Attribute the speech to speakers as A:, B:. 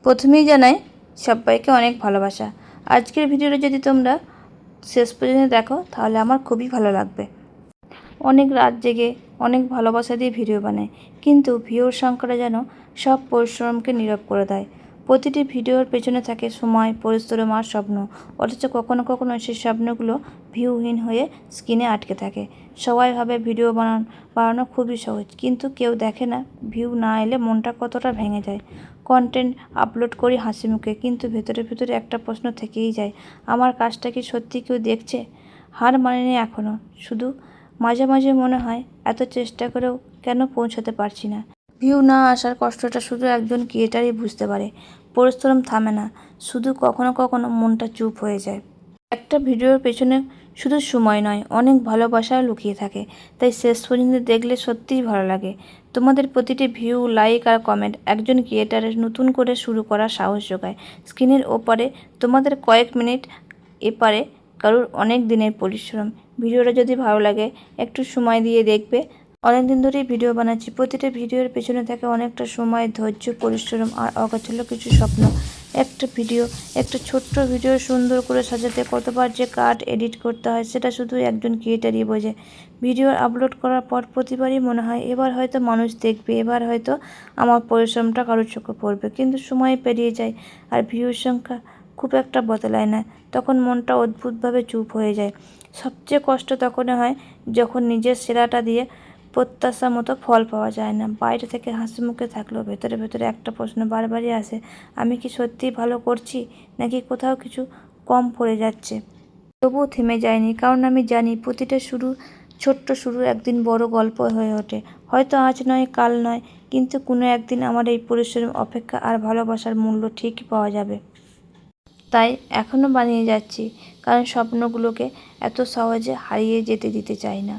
A: প্রথমেই জানাই সবাইকে অনেক ভালোবাসা। আজকের ভিডিওটা যদি তোমরা শেষ পর্যন্ত দেখো তাহলে আমার খুবই ভালো লাগবে। অনেক রাত জেগে অনেক ভালোবাসা দিয়ে ভিডিও বানাই, কিন্তু ভিউর সংখ্যাটা যেন সব পরিশ্রমকে নীরব করে দেয়। প্রতিটি ভিডিওর পেছনে থাকে সময়, পরিশ্রম আর স্বপ্ন, অথচ কখনো কখনো সেই স্বপ্নগুলো ভিউহীন হয়ে স্ক্রিনে আটকে থাকে। সবাই ভাবে ভিডিও বানানো খুবই সহজ, কিন্তু কেউ দেখে না ভিউ না এলে মনটা কতটা ভেঙে যায়। কন্টেন্ট আপলোড করি হাসি মুখে, কিন্তু ভেতরে ভেতরে একটা প্রশ্ন থেকেই যায়, আমার কাজটা কি সত্যি কেউ দেখছে? হার মানিনি এখনও, শুধু মাঝে মাঝে মনে হয় এত চেষ্টা করেও কেন পৌঁছাতে পারছি না। ভিউ না আসার কষ্টটা শুধু একজন ক্রিয়েটারই বুঝতে পারে। পরিশ্রম থামে না, শুধু কখনো কখনো মনটা চুপ হয়ে যায়। একটা ভিডিওর পেছনে শুধু সময় নয়, অনেক ভালোবাসাও লুকিয়ে থাকে, তাই শেষ পর্যন্ত দেখলে সত্যিই ভালো লাগে। তোমাদের প্রতিটি ভিউ, লাইক আর কমেন্ট একজন ক্রিয়েটারের নতুন করে শুরু করার সাহস যোগায়। স্ক্রিনের ওপারে তোমাদের কয়েক মিনিট, এপারে কারোর অনেক দিনের পরিশ্রম। ভিডিওটা যদি ভালো লাগে একটু সময় দিয়ে দেখবে। অনেক দিন ধরেই ভিডিও বানাচ্ছি, প্রতিটা ভিডিওর পেছনে থাকে অনেকটা সময়, ধৈর্য, পরিশ্রম আর অগোছালো কিছু স্বপ্ন। একটা ছোট্ট ভিডিও সুন্দর করে সাজাতে কতবার যে কাট এডিট করতে হয় সেটা শুধু একজন ক্রিয়েটারই বোঝে। ভিডিও আপলোড করার পর প্রতিবারই মনে হয় এবার হয়তো মানুষ দেখবে, এবার হয়তো আমার পরিশ্রমটা কারোর চোখে পড়বে, কিন্তু সময় পেরিয়ে যায় আর ভিউর সংখ্যা খুব একটা বদলায় না। তখন মনটা অদ্ভুতভাবে চুপ হয়ে যায়। সবচেয়ে কষ্ট তখনই হয় যখন নিজের সেরাটা দিয়ে প্রত্যাশা মতো ফল পাওয়া যায় না। বাইরে থেকে হাসি মুখে থাকলেও ভেতরে ভেতরে একটা প্রশ্ন বারবারই আসে, আমি কি সত্যিই ভালো করছি, নাকি কোথাও কিছু কম পড়ে যাচ্ছে? তবুও থেমে যায়নি, কারণ আমি জানি প্রতিটা ছোট্ট শুরু একদিন বড় গল্প হয়ে ওঠে। হয়তো আজ নয়, কাল নয়, কিন্তু কোনো একদিন আমার এই পরিশ্রম, অপেক্ষা আর ভালোবাসার মূল্য ঠিকই পাওয়া যাবে। তাই এখনও বানিয়ে যাচ্ছি, কারণ স্বপ্নগুলোকে এত সহজে হারিয়ে যেতে দিতে চাই না।